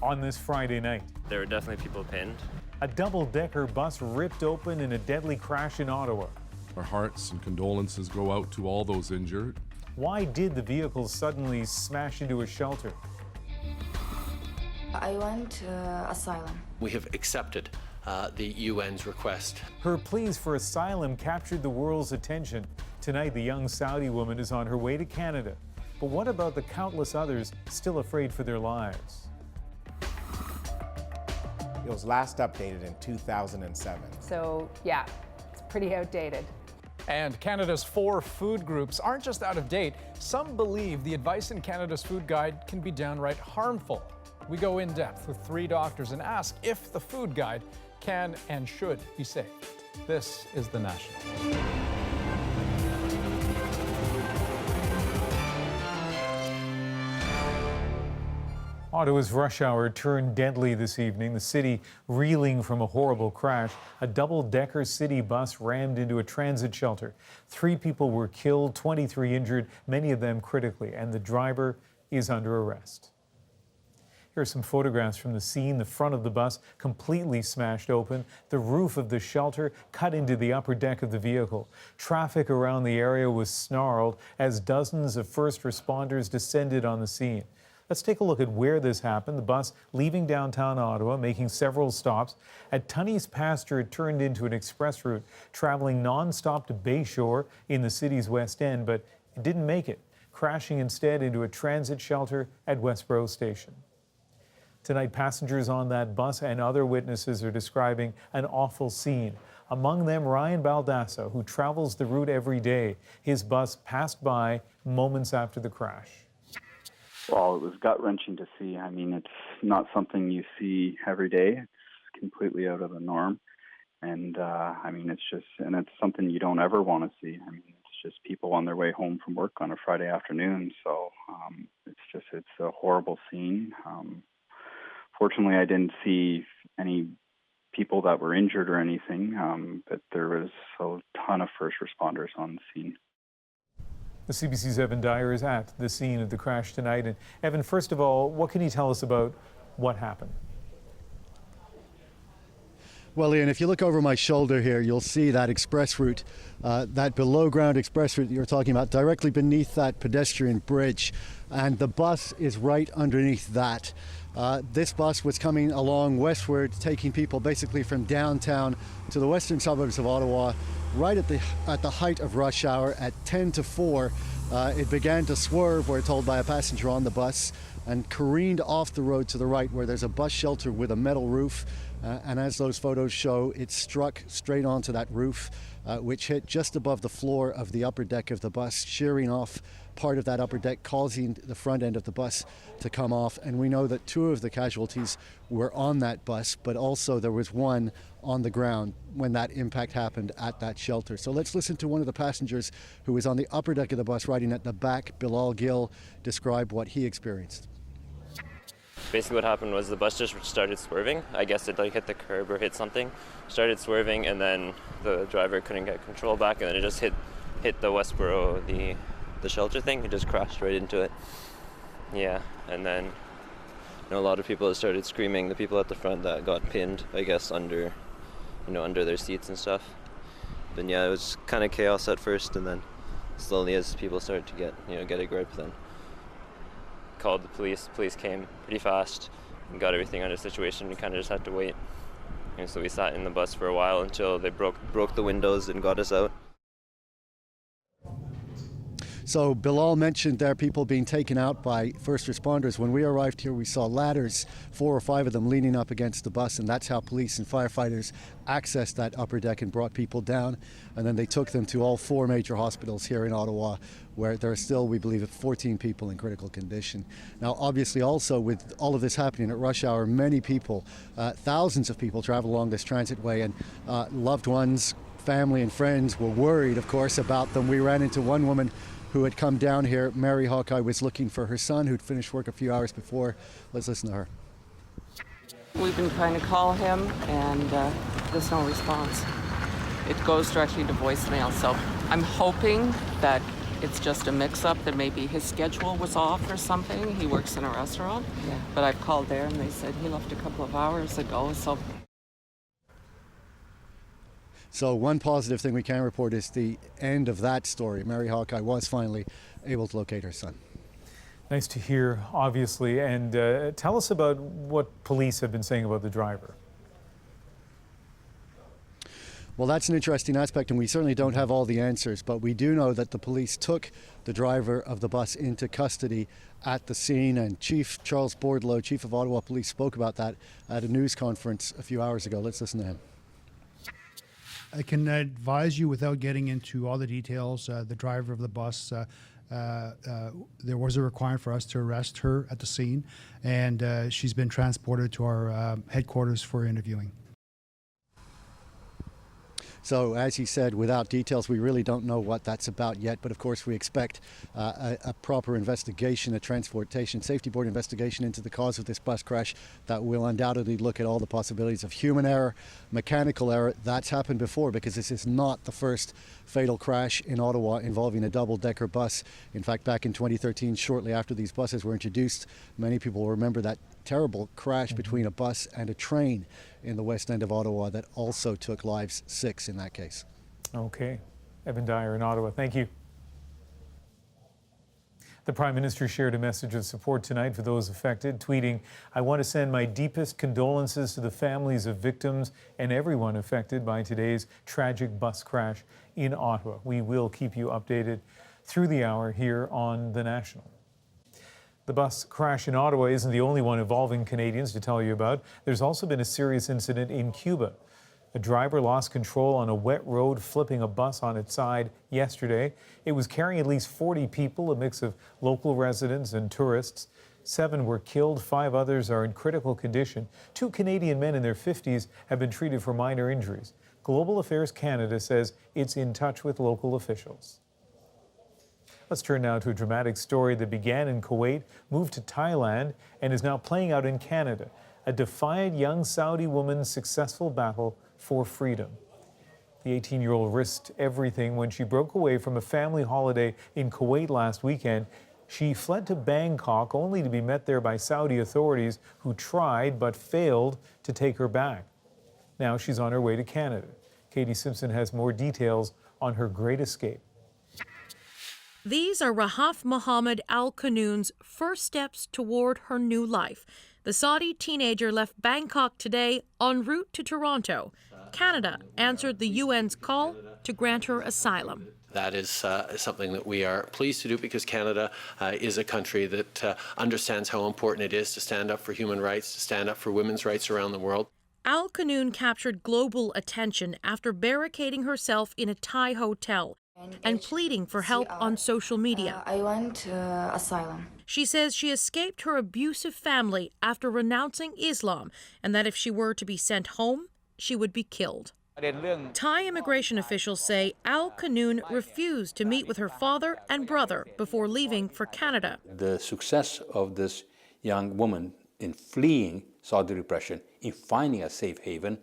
on this Friday night. There were definitely people pinned. A double-decker bus ripped open in a deadly crash in Ottawa. Our hearts and condolences go out to all those injured. Why did the vehicle suddenly smash into a shelter? I went asylum. We have accepted the UN's request. Her pleas for asylum captured the world's attention. Tonight, the young Saudi woman is on her way to Canada. But what about the countless others still afraid for their lives? It was last updated in 2007. So, yeah, it's pretty outdated. And Canada's 4 food groups aren't just out of date. Some believe the advice in Canada's food guide can be downright harmful. We go in depth with 3 doctors and ask if the food guide can and should be saved. This is The National. Ottawa's rush hour turned deadly this evening, the city reeling from a horrible crash. A double-decker city bus rammed into a transit shelter. 3 people were killed, 23 injured, many of them critically, and the driver is under arrest. Here are some photographs from the scene. The front of the bus completely smashed open. The roof of the shelter cut into the upper deck of the vehicle. Traffic around the area was snarled as dozens of first responders descended on the scene. Let's take a look at where this happened. The bus leaving downtown Ottawa, making several stops. At Tunney's Pasture, it turned into an express route, traveling non-stop to Bayshore in the city's West End, but it didn't make it, crashing instead into a transit shelter at Westboro Station. Tonight, passengers on that bus and other witnesses are describing an awful scene. Among them, Ryan Baldassa, who travels the route every day. His bus passed by moments after the crash. Well, it was gut-wrenching to see. I mean, it's not something you see every day. It's completely out of the norm. And, I mean, it's something you don't ever want to see. I mean, it's just people on their way home from work on a Friday afternoon. So it's a horrible scene. Fortunately, I didn't see any people that were injured or anything, but there was a ton of first responders on the scene. The CBC's Evan Dyer is at the scene of the crash tonight. And Evan, first of all, what can you tell us about what happened? Well, Ian, if you look over my shoulder here, you'll see that express route, that below-ground express route that you're talking about, directly beneath that pedestrian bridge. And the bus is right underneath that. This bus was coming along westward, taking people basically from downtown to the western suburbs of Ottawa, right at the height of rush hour at 10 to 4. It began to swerve, we're told by a passenger on the bus, and careened off the road to the right where there's a bus shelter with a metal roof. And as those photos show, it struck straight onto that roof, which hit just above the floor of the upper deck of the bus, shearing off part of that upper deck, causing the front end of the bus to come off. And we know that 2 of the casualties were on that bus, but also there was 1 on the ground when that impact happened at that shelter. So let's listen to one of the passengers who was on the upper deck of the bus riding at the back. Bilal Gill described what he experienced. Basically what happened was the bus just started swerving. I guess it hit the curb or hit something, started swerving, and then the driver couldn't get control back, and then it just hit the Westboro, the shelter thing. It just crashed right into it. Yeah, and then a lot of people started screaming, the people at the front that got pinned, I guess, under their seats and stuff. But yeah, it was kind of chaos at first, and then slowly as people started to get a grip, then called the police. Police came pretty fast and got everything under situation. We kind of just had to wait. And so we sat in the bus for a while until they broke the windows and got us out. So Bilal mentioned there people being taken out by first responders. When we arrived here, we saw ladders, 4 or 5 of them leaning up against the bus, and that's how police and firefighters accessed that upper deck and brought people down. And then they took them to all 4 major hospitals here in Ottawa, where there are still, we believe, 14 people in critical condition. Now, obviously, also with all of this happening at rush hour, many people, thousands of people travel along this transitway, and loved ones, family and friends were worried, of course, about them. We ran into one woman who had come down here. Mary Hawkeye was looking for her son who'd finished work a few hours before. Let's listen to her. We've been trying to call him, and there's no response. It goes directly to voicemail, so I'm hoping that it's just a mix-up, that maybe his schedule was off or something. He works in a restaurant. Yeah. But I've called there and they said he left a couple of hours ago, So one positive thing we can report is the end of that story. Mary Hawkeye was finally able to locate her son. Nice to hear, obviously. And tell us about what police have been saying about the driver. Well, that's an interesting aspect, and we certainly don't have all the answers, but we do know that the police took the driver of the bus into custody at the scene, and Chief Charles Bourdeleau, Chief of Ottawa Police, spoke about that at a news conference a few hours ago. Let's listen to him. I can advise you, without getting into all the details, the driver of the bus, there was a requirement for us to arrest her at the scene, and she's been transported to our headquarters for interviewing. So, as he said, without details, we really don't know what that's about yet. But of course, we expect a proper investigation, a transportation safety board investigation into the cause of this bus crash that will undoubtedly look at all the possibilities of human error, mechanical error. That's happened before, because this is not the first fatal crash in Ottawa involving a double-decker bus. In fact, back in 2013, shortly after these buses were introduced, many people will remember that terrible crash between a bus and a train in the west end of Ottawa that also took lives, 6 in that case. Okay. Evan Dyer in Ottawa, thank you. The Prime Minister shared a message of support tonight for those affected, tweeting, "I want to send my deepest condolences to the families of victims and everyone affected by today's tragic bus crash in Ottawa. We will keep you updated through the hour here on The National." The bus crash in Ottawa isn't the only one involving Canadians to tell you about. There's also been a serious incident in Cuba. A driver lost control on a wet road, flipping a bus on its side yesterday. It was carrying at least 40 people, a mix of local residents and tourists. 7 were killed, 5 others are in critical condition. 2 Canadian men in their 50s have been treated for minor injuries. Global Affairs Canada says it's in touch with local officials. Let's turn now to a dramatic story that began in Kuwait, moved to Thailand, and is now playing out in Canada. A defiant young Saudi woman's successful battle for freedom. The 18-year-old risked everything when she broke away from a family holiday in Kuwait last weekend. She fled to Bangkok only to be met there by Saudi authorities who tried but failed to take her back. Now she's on her way to Canada. Katie Simpson has more details on her great escape. These are Rahaf Mohammed al-Qunun's first steps toward her new life. The Saudi teenager left Bangkok today en route to Toronto. Canada answered the UN's call to grant her asylum. That is something that we are pleased to do, because Canada is a country that understands how important it is to stand up for human rights, to stand up for women's rights around the world. Al-Qunun captured global attention after barricading herself in a Thai hotel and pleading for help on social media. I want asylum. She says she escaped her abusive family after renouncing Islam, and that if she were to be sent home, she would be killed. Thai immigration officials say al-Qunun refused to meet with her father and brother before leaving for Canada. The success of this young woman in fleeing Saudi repression, in finding a safe haven,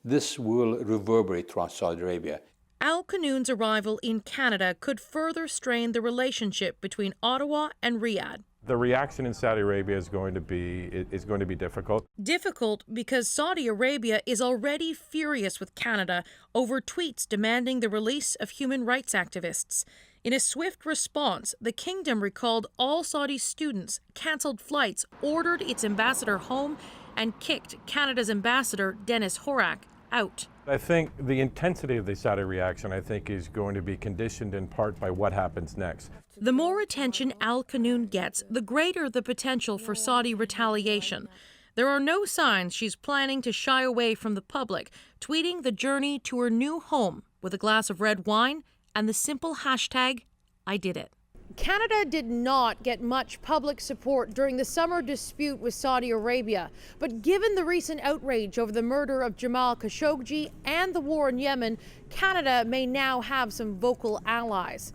this will reverberate throughout Saudi Arabia. Al-Qunun's arrival in Canada could further strain the relationship between Ottawa and Riyadh. The reaction in Saudi Arabia is going to be difficult. Difficult because Saudi Arabia is already furious with Canada over tweets demanding the release of human rights activists. In a swift response, the kingdom recalled all Saudi students, cancelled flights, ordered its ambassador home, and kicked Canada's ambassador, Dennis Horak, out. I think the intensity of the Saudi reaction, is going to be conditioned in part by what happens next. The more attention al-Qunun gets, the greater the potential for Saudi retaliation. There are no signs she's planning to shy away from the public, tweeting the journey to her new home with a glass of red wine and the simple hashtag, "I did it." Canada did not get much public support during the summer dispute with Saudi Arabia. But given the recent outrage over the murder of Jamal Khashoggi and the war in Yemen, Canada may now have some vocal allies.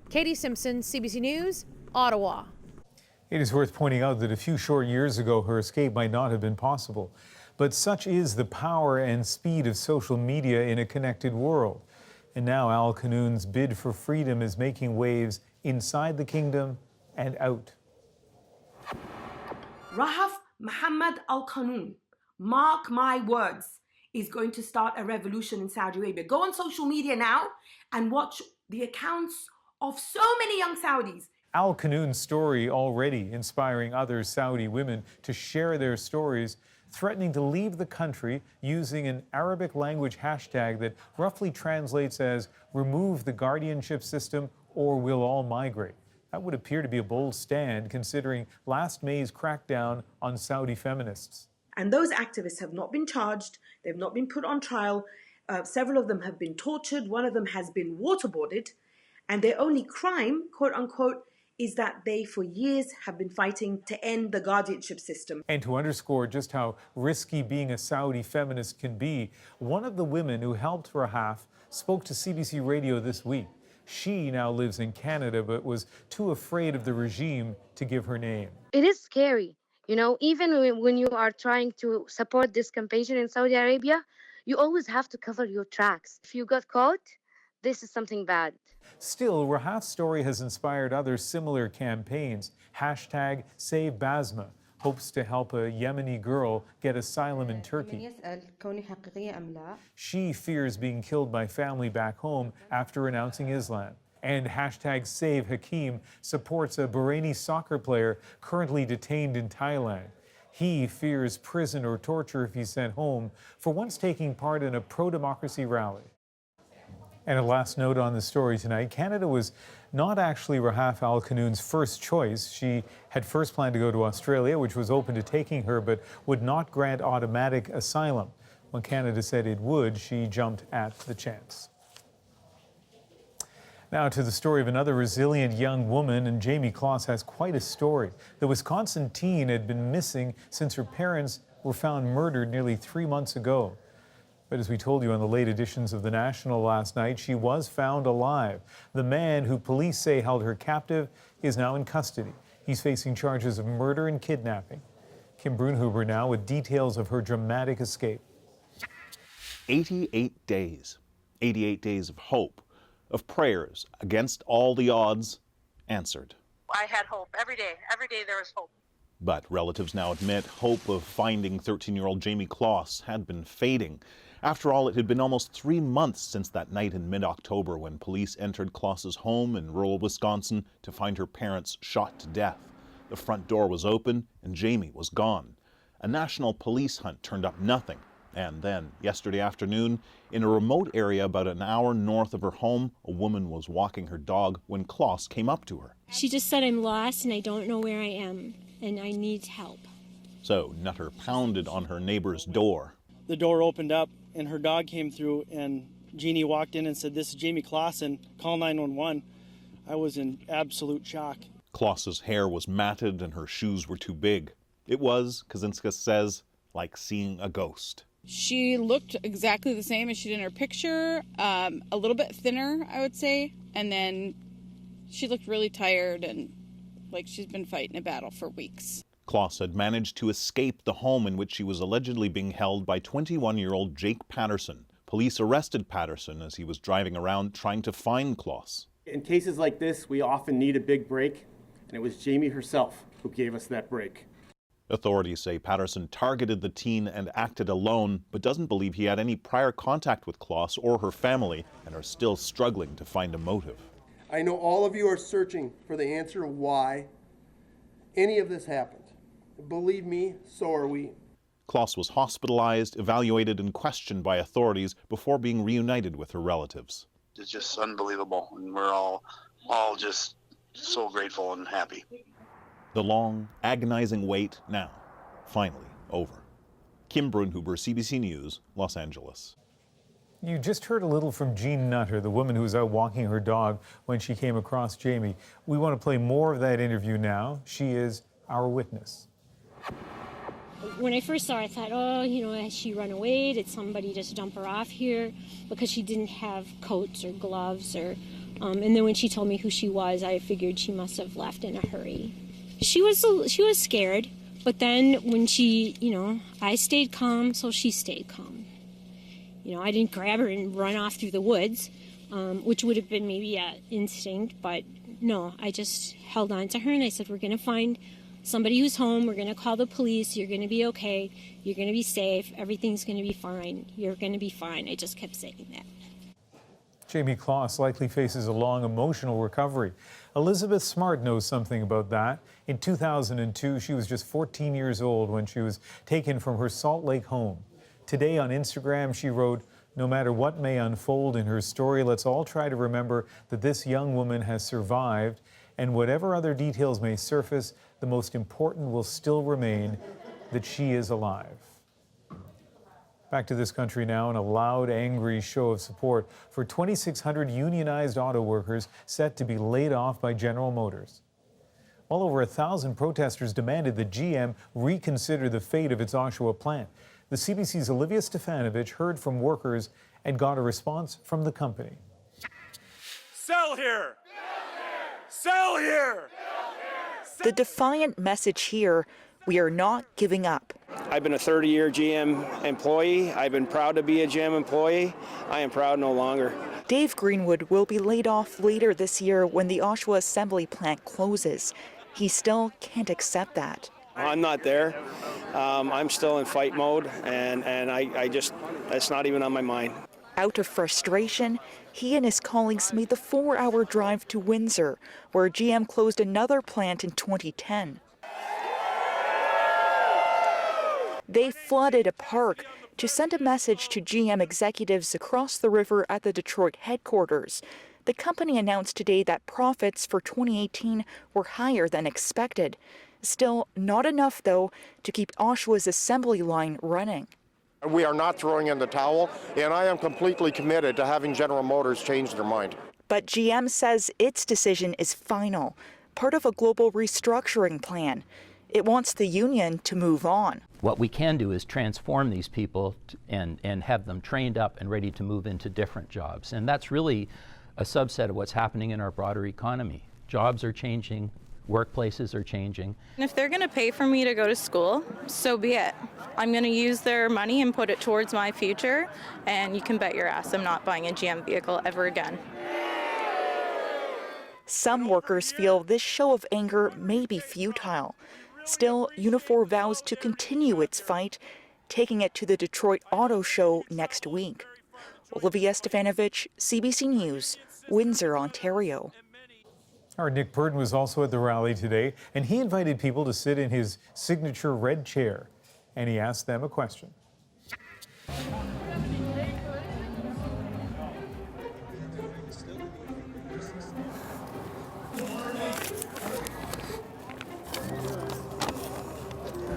Katie Simpson, CBC News, Ottawa. It is worth pointing out that a few short years ago, her escape might not have been possible. But such is the power and speed of social media in a connected world. And now al-Qunun's bid for freedom is making waves inside the kingdom and out. Rahaf Mohammed al-Qunun, mark my words, is going to start a revolution in Saudi Arabia. Go on social media now and watch the accounts of so many young Saudis. Al-Qunun's story already inspiring other Saudi women to share their stories, threatening to leave the country using an Arabic language hashtag that roughly translates as "remove the guardianship system or we'll all migrate." That would appear to be a bold stand considering last May's crackdown on Saudi feminists. And those activists have not been charged, they've not been put on trial, several of them have been tortured, one of them has been waterboarded, and their only crime, quote unquote, is that they for years have been fighting to end the guardianship system. And to underscore just how risky being a Saudi feminist can be, one of the women who helped Rahaf spoke to CBC Radio this week. She now lives in Canada but was too afraid of the regime to give her name. It is scary. You know, even when you are trying to support this campaign in Saudi Arabia, you always have to cover your tracks. If you got caught, this is something bad. Still, Rahaf's story has inspired other similar campaigns. Hashtag Save Basma hopes to help a Yemeni girl get asylum in Turkey. She fears being killed by family back home after renouncing Islam. And hashtag Save Hakeem supports a Bahraini soccer player currently detained in Thailand. He fears prison or torture if he's sent home for once taking part in a pro-democracy rally. And a last note on the story tonight, Canada was not actually Rahaf al-Qunun's first choice. She had first planned to go to Australia, which was open to taking her, but would not grant automatic asylum. When Canada said it would, she jumped at the chance. Now to the story of another resilient young woman, and Jamie Kloss has quite a story. The Wisconsin teen had been missing since her parents were found murdered nearly 3 months ago. But as we told you on the late editions of The National last night, she was found alive. The man who police say held her captive is now in custody. He's facing charges of murder and kidnapping. Kim Brunhuber now with details of her dramatic escape. 88 days. 88 days of hope, of prayers against all the odds, answered. I had hope every day. Every day there was hope. But relatives now admit hope of finding 13-year-old Jamie Kloss had been fading. After all, it had been almost 3 months since that night in mid-October when police entered Kloss's home in rural Wisconsin to find her parents shot to death. The front door was open and Jamie was gone. A national police hunt turned up nothing. And then, yesterday afternoon, in a remote area about an hour north of her home, a woman was walking her dog when Kloss came up to her. She just said, "I'm lost and I don't know where I am and I need help." So Nutter pounded on her neighbor's door. The door opened up and her dog came through and Jeannie walked in and said, "This is Jamie Kloss and call 911. I was in absolute shock. Kloss's hair was matted and her shoes were too big. It was, Kaczynska says, like seeing a ghost. She looked exactly the same as she did in her picture, a little bit thinner, I would say, and then she looked really tired and like she's been fighting a battle for weeks. Kloss had managed to escape the home in which she was allegedly being held by 21-year-old Jake Patterson. Police arrested Patterson as he was driving around trying to find Kloss. In cases like this, we often need a big break, and it was Jamie herself who gave us that break. Authorities say Patterson targeted the teen and acted alone, but doesn't believe he had any prior contact with Kloss or her family and are still struggling to find a motive. I know all of you are searching for the answer of why any of this happened. Believe me, so are we. Kloss was hospitalized, evaluated, and questioned by authorities before being reunited with her relatives. It's just unbelievable, and we're all just so grateful and happy. The long, agonizing wait now, finally over. Kim Brunhuber, CBC News, Los Angeles. You just heard a little from Jean Nutter, the woman who was out walking her dog when she came across Jamie. We want to play more of that interview now. She is our witness. When I first saw her, I thought, oh, has she run away? Did somebody just dump her off here? Because she didn't have coats or gloves or, and then when she told me who she was, I figured she must have left in a hurry. She was scared, but then when she, I stayed calm, so she stayed calm. I didn't grab her and run off through the woods, which would have been maybe an instinct, but No, I just held on to her and I said, we're going to find somebody who's home. We're going to call the police. You're going to be okay. You're going to be safe. Everything's going to be fine. You're going to be fine. I just kept saying that. Jamie Kloss likely faces a long emotional recovery. Elizabeth Smart knows something about that. In 2002, she was just 14 years old when she was taken from her Salt Lake home. Today on Instagram, she wrote, "No matter what may unfold in her story, let's all try to remember that this young woman has survived, and whatever other details may surface, the most important will still remain, that she is alive." Back to this country now, in a loud, angry show of support for 2,600 unionized auto workers set to be laid off by General Motors. Well over 1,000 protesters demanded that GM reconsider the fate of its Oshawa plant. The CBC's Olivia Stefanovich heard from workers and got a response from the company. Sell here! Sell here! The defiant message here: we are not giving up. I've been a 30-year GM employee. I've been proud to be a GM employee. I am proud no longer. Dave Greenwood will be laid off later this year when the Oshawa assembly plant closes. He still can't accept that. I'm not there. I'm still in fight mode, and I just, that's not even on my mind. Out of frustration, he and his colleagues made the 4-hour drive to Windsor, where GM closed another plant in 2010. They flooded a park to send a message to GM executives across the river at the Detroit headquarters. The company announced today that profits for 2018 were higher than expected. Still not enough, though, to keep Oshawa's assembly line running. We are not throwing in the towel, and I am completely committed to having General Motors change their mind. But GM says its decision is final, part of a global restructuring plan. It wants the union to move on. What we can do is transform these people and have them trained up and ready to move into different jobs. And that's really a subset of what's happening in our broader economy. Jobs are changing, workplaces are changing. And if they're going to pay for me to go to school, so be it. I'm going to use their money and put it towards my future, and you can bet your ass I'm not buying a GM vehicle ever again. Some workers feel this show of anger may be futile. Still, Unifor vows to continue its fight, taking it to the Detroit Auto Show next week. Olivia Stefanovich, CBC News, Windsor, Ontario. Our Nick Purdon was also at the rally today, and he invited people to sit in his signature red chair, and he asked them a question.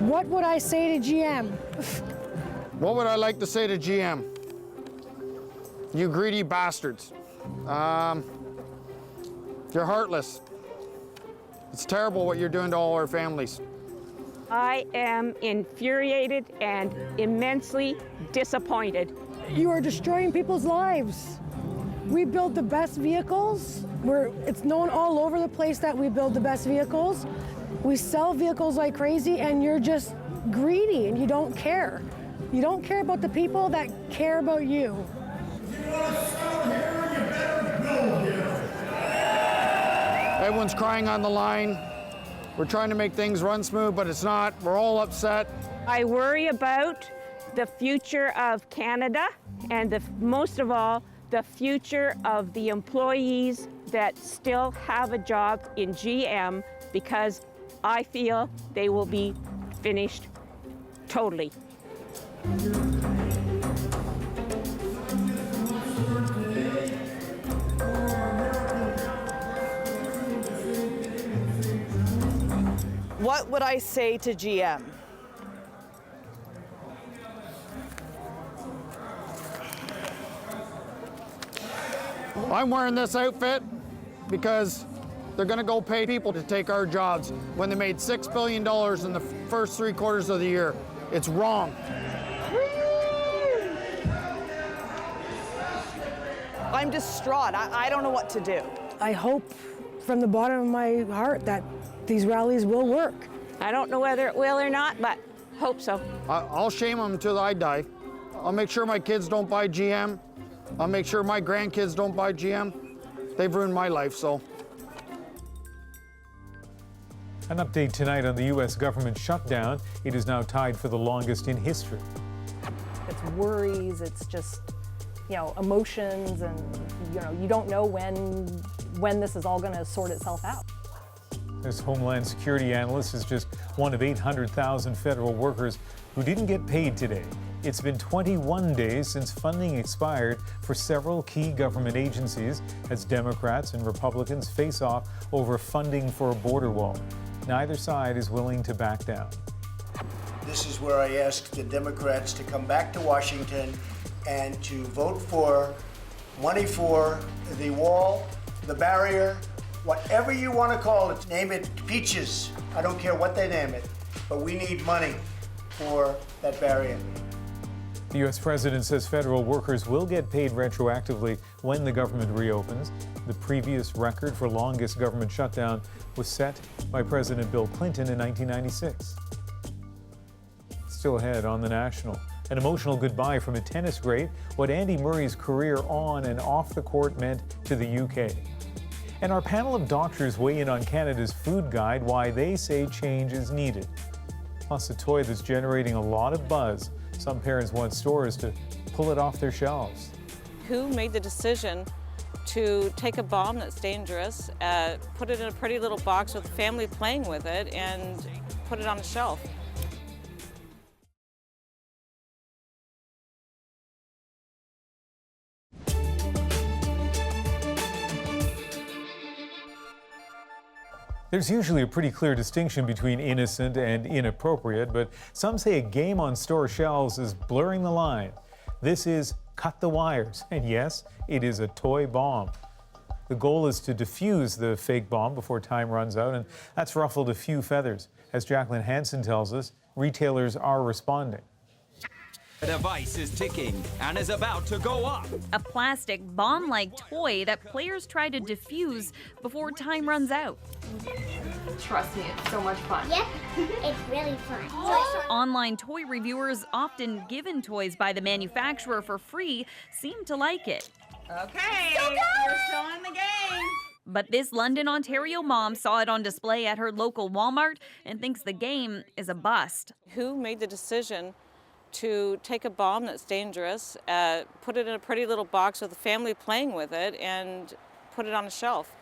What would I say to GM? What would I like to say to GM? You greedy bastards. You're heartless. It's terrible what you're doing to all our families. I am infuriated and immensely disappointed. You are destroying people's lives. We build the best vehicles. It's known all over the place that we build the best vehicles. We sell vehicles like crazy, and you're just greedy and you don't care. You don't care about the people that care about you. Everyone's crying on the line. We're trying to make things run smooth, but it's not. We're all upset. I worry about the future of Canada and most of all, the future of the employees that still have a job in GM, because I feel they will be finished totally. What would I say to GM? I'm wearing this outfit because they're going to go pay people to take our jobs when they made $6 billion in the first 3 quarters of the year. It's wrong. I'm distraught. I don't know what to do. I hope from the bottom of my heart that these rallies will work. I don't know whether it will or not, but hope so. I'll shame them until I die. I'll make sure my kids don't buy GM. I'll make sure my grandkids don't buy GM. They've ruined my life, so. An update tonight on the U.S. government shutdown. It is now tied for the longest in history. It's worries, it's just, emotions, and, you don't know when this is all going to sort itself out. This Homeland Security analyst is just one of 800,000 federal workers who didn't get paid today. It's been 21 days since funding expired for several key government agencies as Democrats and Republicans face off over funding for a border wall. Neither side is willing to back down. This is where I ask the Democrats to come back to Washington and to vote for money for the wall, the barrier, whatever you want to call it. Name it peaches. I don't care what they name it, but we need money for that barrier. The U.S. president says federal workers will get paid retroactively when the government reopens. The previous record for longest government shutdown was set by President Bill Clinton in 1996. Still ahead on The National. An emotional goodbye from a tennis great, what Andy Murray's career on and off the court meant to the UK. And our panel of doctors weigh in on Canada's food guide, why they say change is needed. Plus a toy that's generating a lot of buzz. Some parents want stores to pull it off their shelves. Who made the decision to take a bomb that's dangerous, put it in a pretty little box with a family playing with it, and put it on a shelf? There's usually a pretty clear distinction between innocent and inappropriate, but some say a game on store shelves is blurring the line. This is cut the wires, and yes, it is a toy bomb. The goal is to defuse the fake bomb before time runs out, and that's ruffled a few feathers. As Jacqueline Hansen tells us, retailers are responding. The device is ticking and is about to go off. A plastic bomb-like toy that players try to defuse before time runs out. Trust me, it's so much fun. Yep, it's really fun. Online toy reviewers, often given toys by the manufacturer for free, seem to like it. Okay, we're still in the game. But this London, Ontario mom saw it on display at her local Walmart and thinks the game is a bust. Who made the decision to take a bomb that's dangerous, put it in a pretty little box with a family playing with it, and put it on a shelf?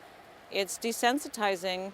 It's desensitizing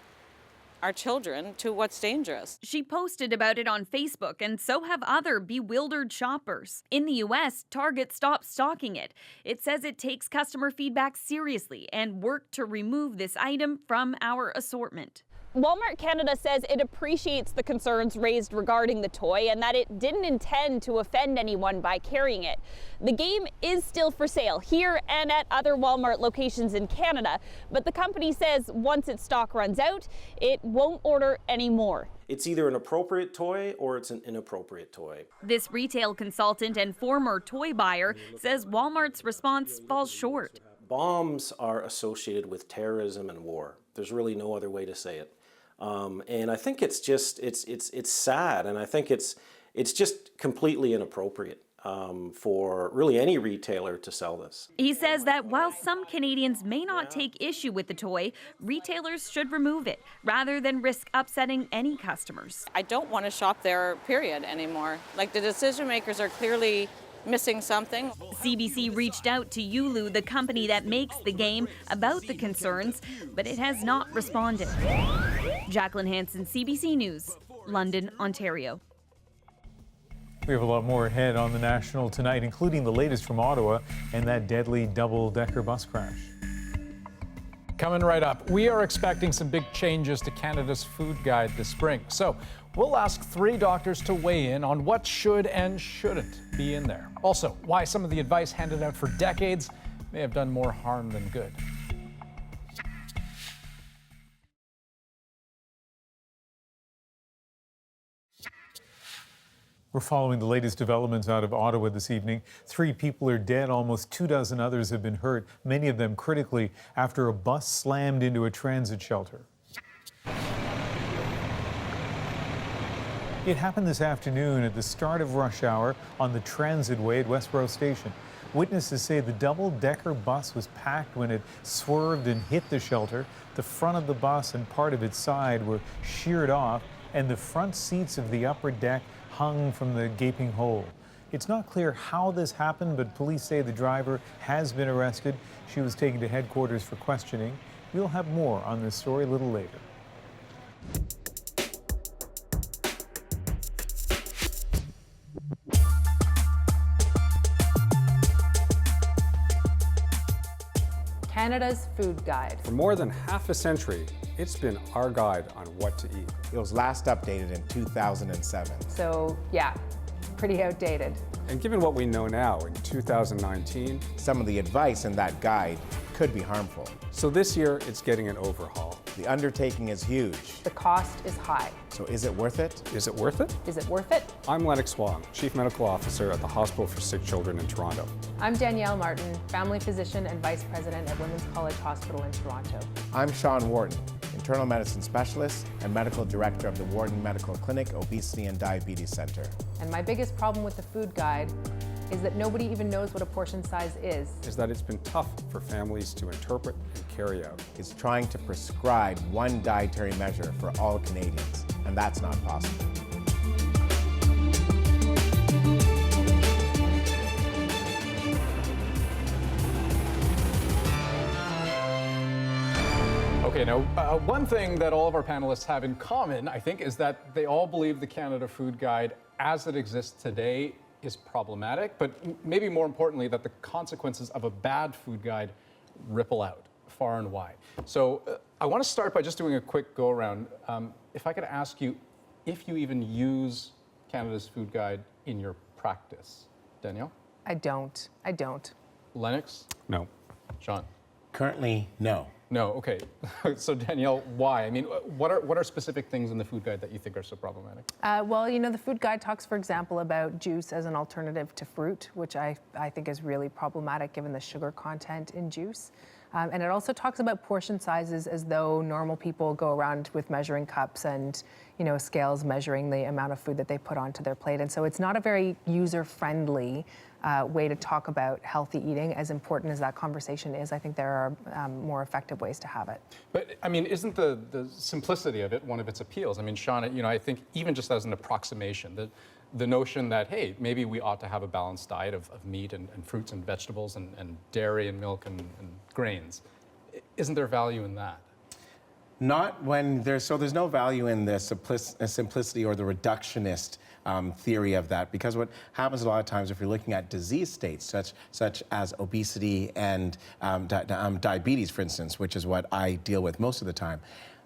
our children to what's dangerous. She posted about it on Facebook, and so have other bewildered shoppers. In the U.S., Target stopped stocking it. It says it takes customer feedback seriously and worked to remove this item from our assortment. Walmart Canada says it appreciates the concerns raised regarding the toy and that it didn't intend to offend anyone by carrying it. The game is still for sale here and at other Walmart locations in Canada, but the company says once its stock runs out, it won't order any more. It's either an appropriate toy or it's an inappropriate toy. This retail consultant and former toy buyer says Walmart's response falls short. Bombs are associated with terrorism and war. There's really no other way to say it. And I think it's just, it's sad, and I think it's just completely inappropriate for really any retailer to sell this. He says that while some Canadians may not take issue with the toy, retailers should remove it rather than risk upsetting any customers. I don't want to shop there, period, anymore. Like, the decision makers are clearly missing something. CBC reached out to Yulu, the company that makes the game, about the concerns, but it has not responded. Jacqueline Hansen, CBC News, London, Ontario. We have a lot more ahead on The National tonight, including the latest from Ottawa and that deadly double-decker bus crash. Coming right up, we are expecting some big changes to Canada's food guide this spring. So we'll ask 3 doctors to weigh in on what should and shouldn't be in there. Also, why some of the advice handed out for decades may have done more harm than good. We're following the latest developments out of Ottawa this evening. 3 people are dead, almost 24 others have been hurt, many of them critically, after a bus slammed into a transit shelter. It happened this afternoon at the start of rush hour on the Transitway at Westboro Station. Witnesses say the double-decker bus was packed when it swerved and hit the shelter. The front of the bus and part of its side were sheared off, and the front seats of the upper deck hung from the gaping hole. It's not clear how this happened, but police say the driver has been arrested. She was taken to headquarters for questioning. We'll have more on this story a little later. Canada's food guide. For more than half a century, it's been our guide on what to eat. It was last updated in 2007. So, yeah, pretty outdated. And given what we know now in 2019, some of the advice in that guide could be harmful. So this year, it's getting an overhaul. The undertaking is huge. The cost is high. So is it worth it? Is it worth it? Is it worth it? I'm Lennox Wong, Chief Medical Officer at the Hospital for Sick Children in Toronto. I'm Danielle Martin, Family Physician and Vice President at Women's College Hospital in Toronto. I'm Sean Wharton, Internal Medicine Specialist and Medical Director of the Wharton Medical Clinic Obesity and Diabetes Center. And my biggest problem with the food guide is that nobody even knows what a portion size is. Is that it's been tough for families to interpret and carry out. It's trying to prescribe one dietary measure for all Canadians, and that's not possible. Okay, now, one thing that all of our panelists have in common, I think, is that they all believe the Canada Food Guide as it exists today is problematic, but maybe more importantly, that the consequences of a bad food guide ripple out far and wide. So I want to start by just doing a quick go around. If I could ask you if you even use Canada's food guide in your practice. Danielle? I don't. Lennox? No. Sean? Currently, no. No, okay. So Danielle, why? I mean, what are specific things in the food guide that you think are so problematic? Well, you know, the food guide talks, for example, about juice as an alternative to fruit, which I think is really problematic given the sugar content in juice. And it also talks about portion sizes as though normal people go around with measuring cups and, you know, scales measuring the amount of food that they put onto their plate. And so it's not a very user-friendly way to talk about healthy eating. As important as that conversation is, I think there are more effective ways to have it. But, I mean, isn't the simplicity of it one of its appeals? I mean, Sean, you know, I think even just as an approximation, the notion that, hey, maybe we ought to have a balanced diet of meat and fruits and vegetables and dairy and milk and grains. Isn't there value in that? Not when there's no value in the simplicity or the reductionist theory of that, because what happens a lot of times if you're looking at disease states such as obesity and diabetes, for instance, which is what I deal with most of the time,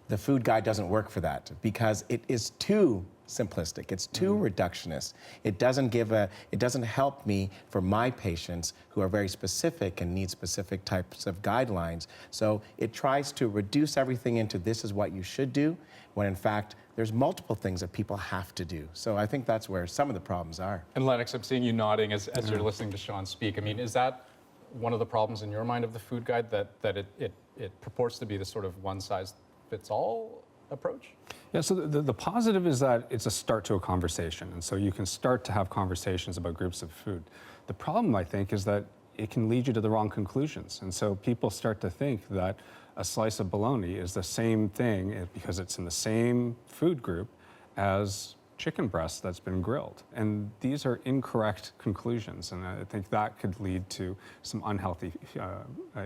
the food guide doesn't work for that because it is too simplistic. It's too reductionist. It doesn't help me for my patients who are very specific and need specific types of guidelines. So it tries to reduce everything into this is what you should do, when in fact there's multiple things that people have to do. So I think that's where some of the problems are. And Lennox, I'm seeing you nodding as you're listening to Sean speak. I mean, is that one of the problems in your mind of the food guide, that it purports to be the sort of one-size-fits-all approach? Yeah, so the positive is that it's a start to a conversation, and so you can start to have conversations about groups of food. The problem, I think, is that it can lead you to the wrong conclusions, and so people start to think that a slice of bologna is the same thing because it's in the same food group as chicken breast that's been grilled. And these are incorrect conclusions, and I think that could lead to some unhealthy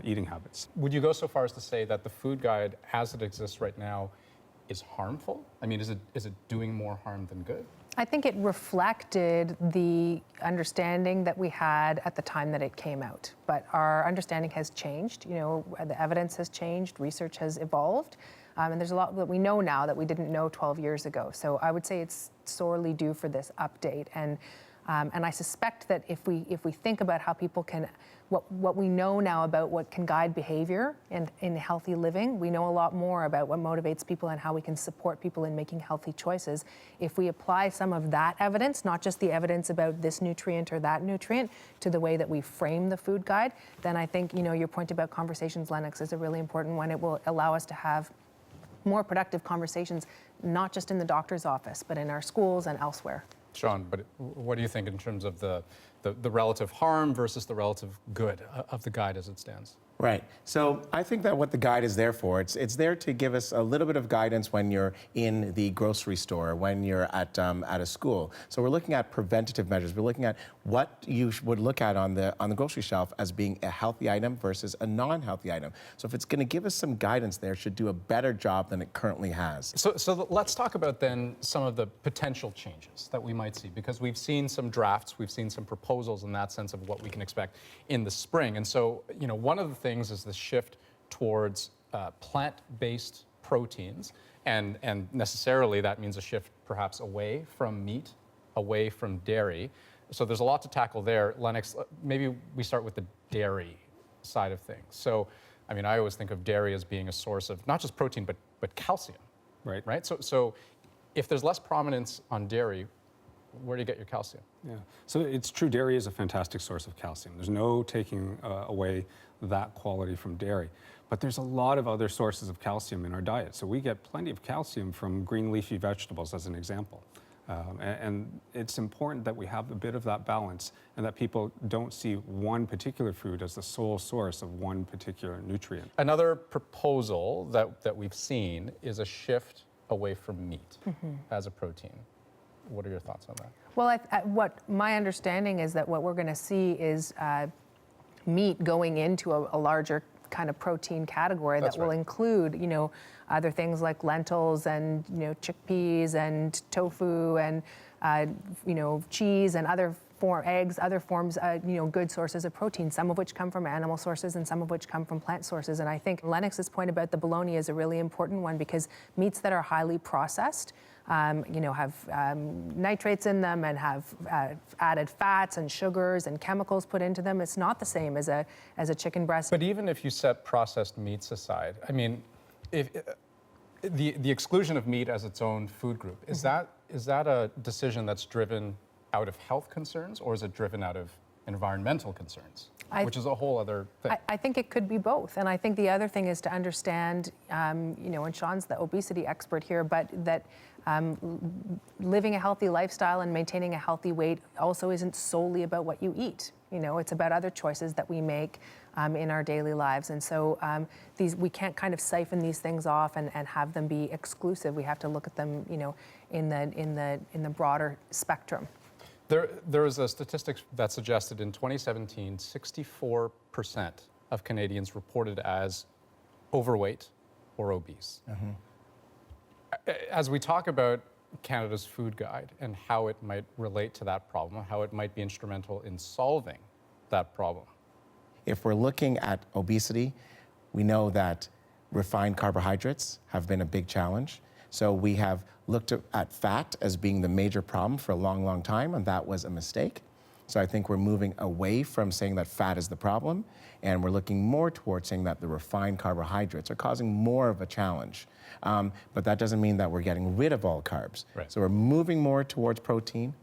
eating habits. Would you go so far as to say that the food guide, as it exists right now, is harmful? I mean, is it doing more harm than good? I think it reflected the understanding that we had at the time that it came out. But our understanding has changed. You know, the evidence has changed, research has evolved, and there's a lot that we know now that we didn't know 12 years ago. So I would say it's sorely due for this update. And I suspect that if we think about how people can, what we know now about what can guide behavior and in healthy living, we know a lot more about what motivates people and how we can support people in making healthy choices. If we apply some of that evidence, not just the evidence about this nutrient or that nutrient, to the way that we frame the food guide, then I think, you know, your point about conversations, Lennox, is a really important one. It will allow us to have more productive conversations, not just in the doctor's office, but in our schools and elsewhere. Sean, but what do you think in terms of the the relative harm versus the relative good of the guide as it stands. Right. So I think that what the guide is there for, it's there to give us a little bit of guidance when you're in the grocery store, when you're at a school. So we're looking at preventative measures. We're looking at what you would look at on the grocery shelf as being a healthy item versus a non-healthy item. So if it's going to give us some guidance there, it should do a better job than it currently has. So let's talk about then some of the potential changes that we might see, because we've seen some drafts, we've seen some proposals in that sense of what we can expect in the spring. And so, you know, one of the things is the shift towards plant-based proteins, and necessarily that means a shift perhaps away from meat, away from dairy. So there's a lot to tackle there. Lennox, maybe we start with the dairy side of things. So, I mean, I always think of dairy as being a source of not just protein, but calcium, right? So if there's less prominence on dairy, where do you get your calcium? Yeah, so it's true, dairy is a fantastic source of calcium. There's no taking away that quality from dairy. But there's a lot of other sources of calcium in our diet. So we get plenty of calcium from green leafy vegetables, as an example. And it's important that we have a bit of that balance and that people don't see one particular food as the sole source of one particular nutrient. Another proposal that we've seen is a shift away from meat as a protein. What are your thoughts on that? Well, what my understanding is that what we're going to see is meat going into a larger kind of protein category that will include, you know, other things like lentils and, you know, chickpeas and tofu and, you know, cheese and other eggs, other forms, you know, good sources of protein, some of which come from animal sources and some of which come from plant sources. And I think Lennox's point about the bologna is a really important one, because meats that are highly processed, you know, have nitrates in them and have added fats and sugars and chemicals put into them. It's not the same as a chicken breast. But even if you set processed meats aside, I mean, if the exclusion of meat as its own food group, is that a decision that's driven out of health concerns, or is it driven out of environmental concerns, which is a whole other thing? I think it could be both. And I think the other thing is to understand, you know, and Sean's the obesity expert here, but that living a healthy lifestyle and maintaining a healthy weight also isn't solely about what you eat. You know, it's about other choices that we make in our daily lives. And so we can't kind of siphon these things off and have them be exclusive. We have to look at them, you know, in the broader spectrum. There is a statistic that suggested in 2017, 64% of Canadians reported as overweight or obese. As we talk about Canada's food guide and how it might relate to that problem, how it might be instrumental in solving that problem. If we're looking at obesity, we know that refined carbohydrates have been a big challenge. So we have looked at fat as being the major problem for a long, long time, and that was a mistake. So I think we're moving away from saying that fat is the problem, and we're looking more towards saying that the refined carbohydrates are causing more of a challenge. But that doesn't mean that we're getting rid of all carbs. So we're moving more towards protein,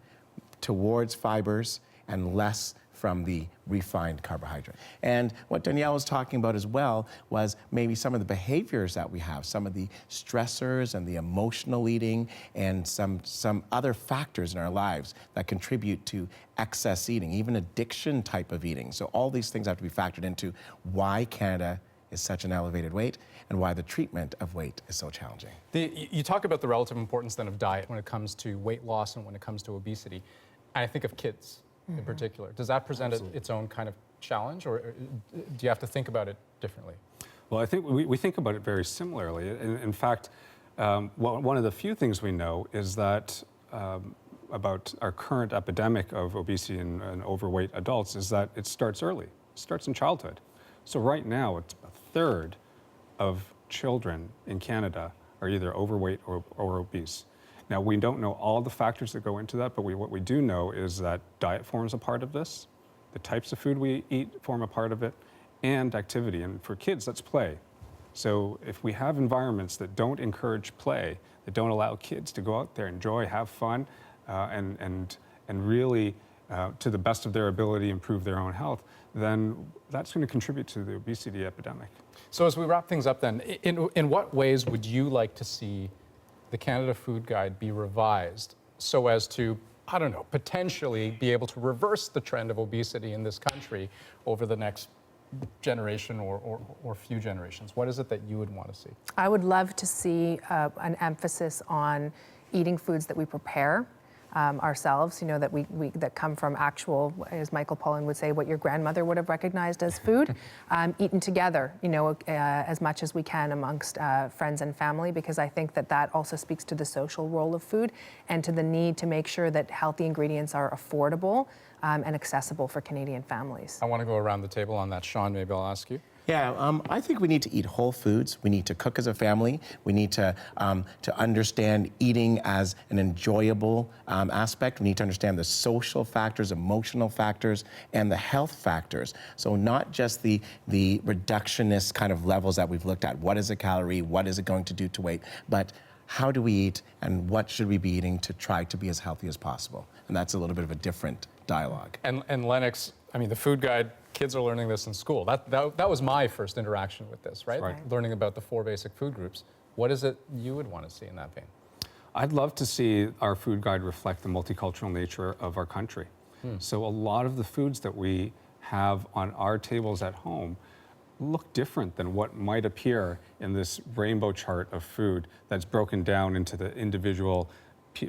towards fibers, and less from the refined carbohydrate. And what Danielle was talking about as well was maybe some of the behaviors that we have, some of the stressors and the emotional eating and some other factors in our lives that contribute to excess eating, even addiction type of eating. So all these things have to be factored into why Canada is such an elevated weight and why the treatment of weight is so challenging. You talk about the relative importance then of diet when it comes to weight loss and when it comes to obesity. And I think of kids in particular. Does that present its own kind of challenge, or do you have to think about it differently? Well, I think we think about it very similarly. In fact, one of the few things we know is that about our current epidemic of obesity and overweight adults is that it starts early. It starts in childhood. So right now, it's a third of children in Canada are either overweight or obese. Now, we don't know all the factors that go into that, but what we do know is that diet forms a part of this, the types of food we eat form a part of it, and activity. And for kids, that's play. So if we have environments that don't encourage play, that don't allow kids to go out there, enjoy, have fun, and really, to the best of their ability, improve their own health, then that's going to contribute to the obesity epidemic. So as we wrap things up then, in what ways would you like to see the Canada Food Guide be revised so as to I don't know, potentially be able to reverse the trend of obesity in this country over the next generation or few generations? What is it that you would want to see? I would love to see an emphasis on eating foods that we prepare ourselves, you know, that come from actual, as Michael Pollan would say, what your grandmother would have recognized as food, eaten together, you know, as much as we can amongst friends and family, because I think that also speaks to the social role of food and to the need to make sure that healthy ingredients are affordable and accessible for Canadian families. I want to go around the table on that. Sean, maybe I'll ask you. Yeah, I think we need to eat whole foods. We need to cook as a family. We need to understand eating as an enjoyable aspect. We need to understand the social factors, emotional factors, and the health factors. So not just the reductionist kind of levels that we've looked at. What is a calorie? What is it going to do to weight? But how do we eat, and what should we be eating to try to be as healthy as possible? And that's a little bit of a different dialogue. And Lennox, I mean, the food guide, kids are learning this in school. That was my first interaction with this, right? Learning about the 4 basic food groups. What is it you would want to see in that vein? I'd love to see our food guide reflect the multicultural nature of our country. So a lot of the foods that we have on our tables at home look different than what might appear in this rainbow chart of food that's broken down into the individual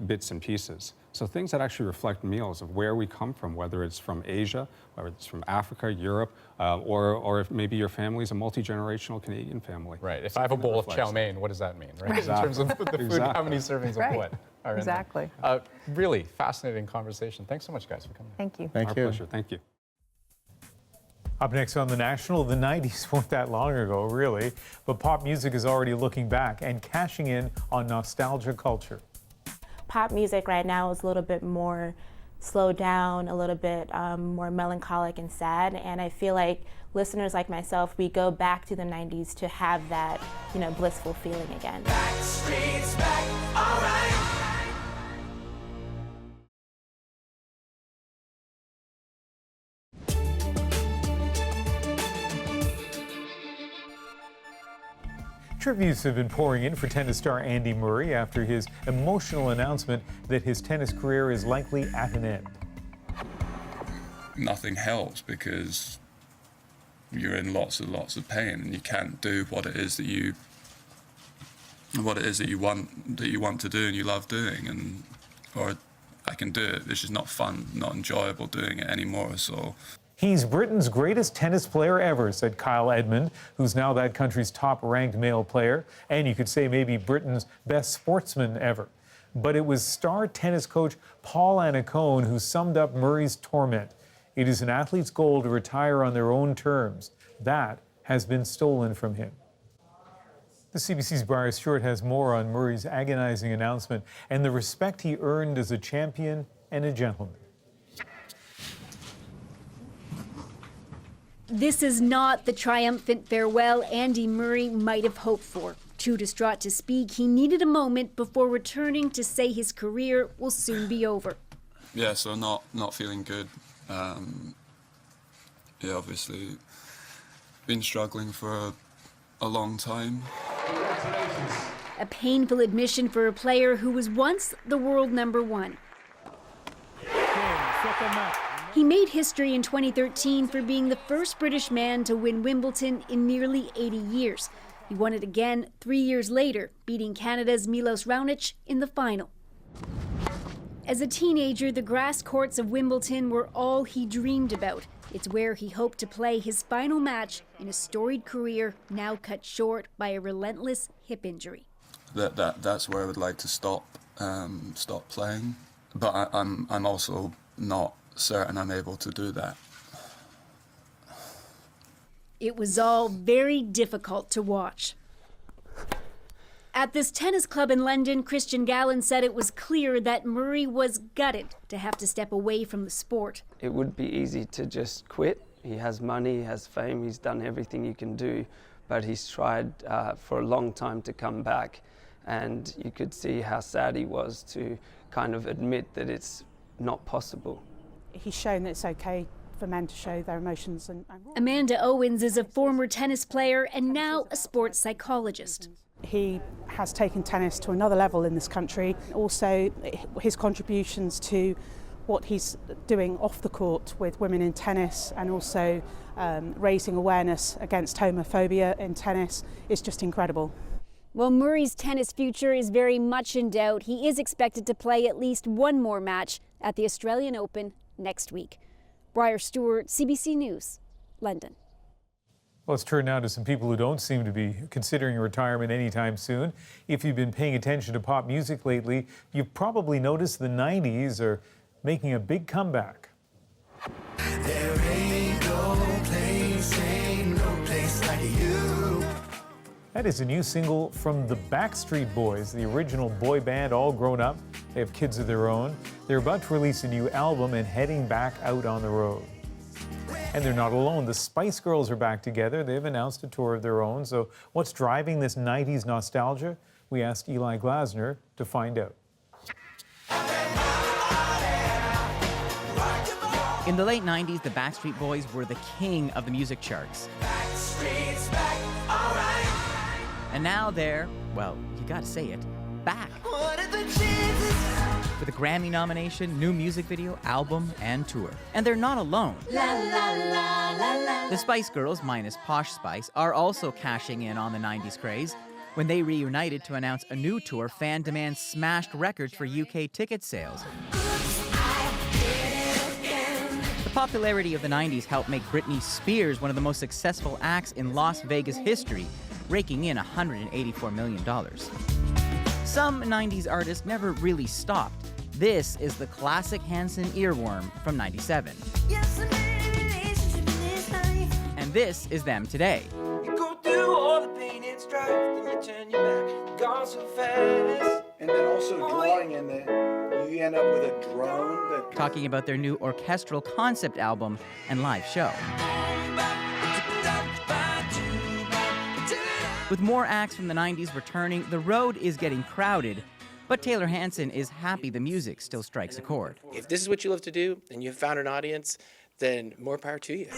bits and pieces. So things that actually reflect meals of where we come from, whether it's from Asia, whether it's from Africa, Europe, or if maybe your family's a multi-generational Canadian family. Right. If I have a bowl of chow mein, what does that mean, right? Exactly. In terms of the food, how many servings of what are in Exactly. there. Really fascinating conversation. Thanks so much, guys, for coming. Thank you. Thank you. Our pleasure. Thank you. Up next on The National, the 90s weren't that long ago, really, but pop music is already looking back and cashing in on nostalgia culture. Pop music right now is a little bit more slowed down, a little bit more melancholic and sad, and I feel like listeners like myself, we go back to the 90s to have that, you know, blissful feeling again. Backstreet's back, all right. Tributes have been pouring in for tennis star Andy Murray after his emotional announcement that his tennis career is likely at an end. Nothing helps because you're in lots of pain and you can't do what it is that you want to do and you love doing, or I can do it. It's just not fun, not enjoyable doing it anymore. So. He's Britain's greatest tennis player ever, said Kyle Edmund, who's now that country's top-ranked male player, and you could say maybe Britain's best sportsman ever. But it was star tennis coach Paul Annacone who summed up Murray's torment. It is an athlete's goal to retire on their own terms. That has been stolen from him. The CBC's Briar Stewart has more on Murray's agonizing announcement and the respect he earned as a champion and a gentleman. This is not the triumphant farewell Andy Murray might have hoped for. Too distraught to speak, he needed a moment before returning to say his career will soon be over. Yeah, so not feeling good. Obviously been struggling for a long time. A painful admission for a player who was once the world #1. He made history in 2013 for being the first British man to win Wimbledon in nearly 80 years. He won it again 3 years later, beating Canada's Milos Raonic in the final. As a teenager, the grass courts of Wimbledon were all he dreamed about. It's where he hoped to play his final match in a storied career now cut short by a relentless hip injury. That's where I would like to stop playing, but I'm also not certain I'm able to do that. It was all very difficult to watch. At this tennis club in London, Christian Gallen said it was clear that Murray was gutted to have to step away from the sport. It would be easy to just quit. He has money, he has fame, he's done everything you can do, but he's tried for a long time to come back, and you could see how sad he was to kind of admit that it's not possible. He's shown that it's okay for men to show their emotions. Amanda Owens is a former tennis player and now a sports psychologist. He has taken tennis to another level in this country. Also, his contributions to what he's doing off the court with women in tennis, and also raising awareness against homophobia in tennis, is just incredible. While Murray's tennis future is very much in doubt, he is expected to play at least one more match at the Australian Open next week. Briar Stewart, CBC News, London. Let's turn now to some people who don't seem to be considering retirement anytime soon. If you've been paying attention to pop music lately, you've probably noticed the 90s are making a big comeback. There ain't no place like you. That is a new single from the Backstreet Boys, the original boy band, all grown up. They have kids of their own. They're about to release a new album and heading back out on the road. And they're not alone. The Spice Girls are back together. They've announced a tour of their own. So what's driving this 90s nostalgia? We asked Eli Glasner to find out. In the late 90s, the Backstreet Boys were the king of the music charts. Backstreet's back, all right. And now they're, well, you gotta say it, back. What are the chances? With a Grammy nomination, new music video, album, and tour. And they're not alone. La, la, la, la, la. The Spice Girls, minus Posh Spice, are also cashing in on the 90s craze. When they reunited to announce a new tour, fan demand smashed records for UK ticket sales. The popularity of the 90s helped make Britney Spears one of the most successful acts in Las Vegas history, raking in $184 million. Some 90s artists never really stopped. This is the classic Hanson earworm from '97. And this is them today. You go through all the pain and strife, then you turn your back, gone so fast. And then also drawing in there, you end up with a drone that... Talking about their new orchestral concept album and live show. With more acts from the 90s returning, the road is getting crowded, but Taylor Hanson is happy the music still strikes a chord. If this is what you love to do and you've found an audience, then more power to you.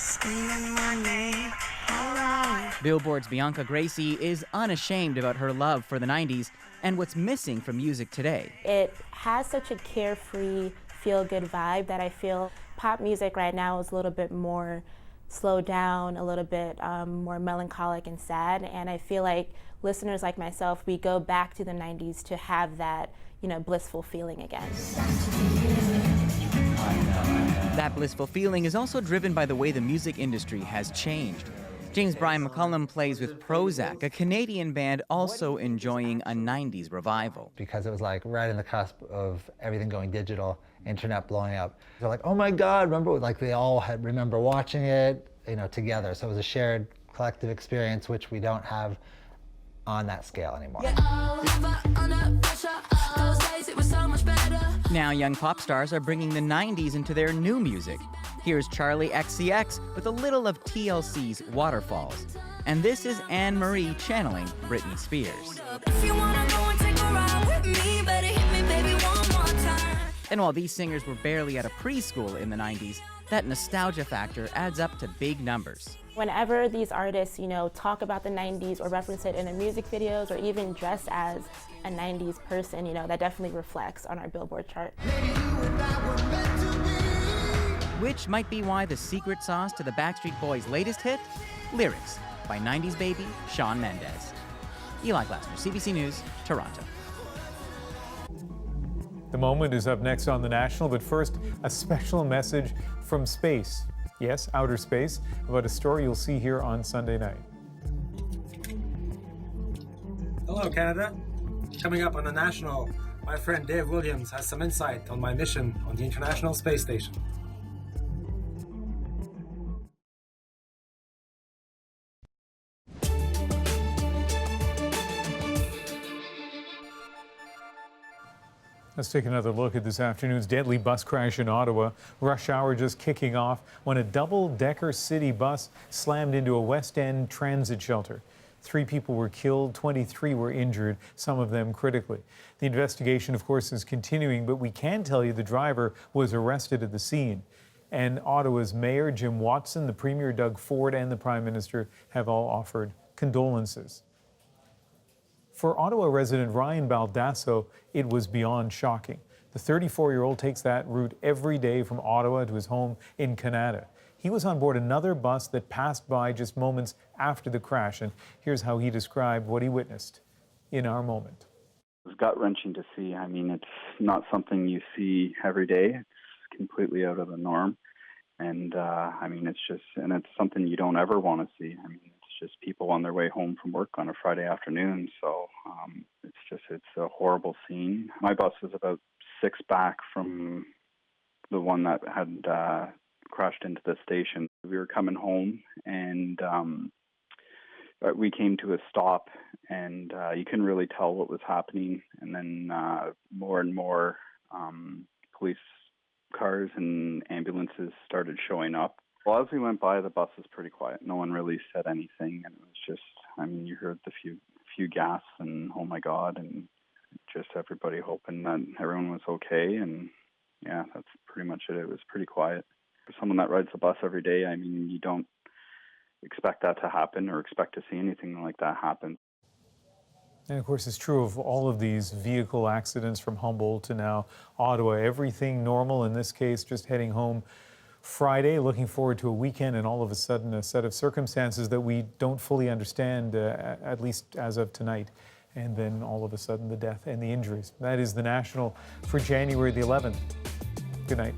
Billboard's Bianca Gracie is unashamed about her love for the 90s and what's missing from music today. It has such a carefree, feel-good vibe that I feel pop music right now is a little bit more slowed down, a little bit more melancholic and sad, and I feel like listeners like myself, we go back to the 90s to have that, blissful feeling again. That blissful feeling is also driven by the way the music industry has changed. James Brian McCullum plays with Prozac, a Canadian band also enjoying a 90s revival. Because it was like right in the cusp of everything going digital, internet blowing up. They're like, oh my God, remember, like they all remember watching it, together. So it was a shared collective experience, which we don't have on that scale anymore. Now young pop stars are bringing the 90s into their new music. Here's Charlie XCX with a little of TLC's Waterfalls. And this is Anne Marie channeling Britney Spears. And while these singers were barely out of preschool in the 90s, that nostalgia factor adds up to big numbers. Whenever these artists, talk about the 90s or reference it in their music videos or even dress as a 90s person, that definitely reflects on our Billboard chart. Which might be why the secret sauce to the Backstreet Boys' latest hit, Lyrics by 90s baby Shawn Mendes. Eli Glasner, CBC News, Toronto. The Moment is up next on The National, but first, a special message from space. Yes, outer space, about a story you'll see here on Sunday night. Hello, Canada. Coming up on The National, my friend Dave Williams has some insight on my mission on the International Space Station. Let's take another look at this afternoon's deadly bus crash in Ottawa. Rush hour just kicking off when a double-decker city bus slammed into a West End transit shelter. 3 people were killed, 23 were injured, some of them critically. The investigation, of course, is continuing, but we can tell you the driver was arrested at the scene. And Ottawa's Mayor Jim Watson, the Premier Doug Ford, and the Prime Minister have all offered condolences. For Ottawa resident Ryan Baldasso, it was beyond shocking. The 34-year-old takes that route every day from Ottawa to his home in Canada. He was on board another bus that passed by just moments after the crash, and here's how he described what he witnessed in our moment. It was gut-wrenching to see. I mean, it's not something you see every day. It's completely out of the norm. And I mean, it's something you don't ever want to see. I mean, it's just people on their way home from work on a Friday afternoon. So it's a horrible scene. My bus was about 6 back from the one that had crashed into the station. We were coming home, and we came to a stop, and you couldn't really tell what was happening. And then more and more police cars and ambulances started showing up. Well, as we went by, the bus was pretty quiet. No one really said anything, and it was just, I mean, you heard the few gasps and oh my God, and just everybody hoping that everyone was okay. And yeah, that's pretty much it. It was pretty quiet. For someone that rides the bus every day, I mean, you don't expect that to happen or expect to see anything like that happen. And of course, it's true of all of these vehicle accidents from Humboldt to now Ottawa. Everything normal, in this case, just heading home Friday, looking forward to a weekend, and all of a sudden a set of circumstances that we don't fully understand, at least as of tonight. And then all of a sudden the death and the injuries. That is the National for January the 11th. Good night.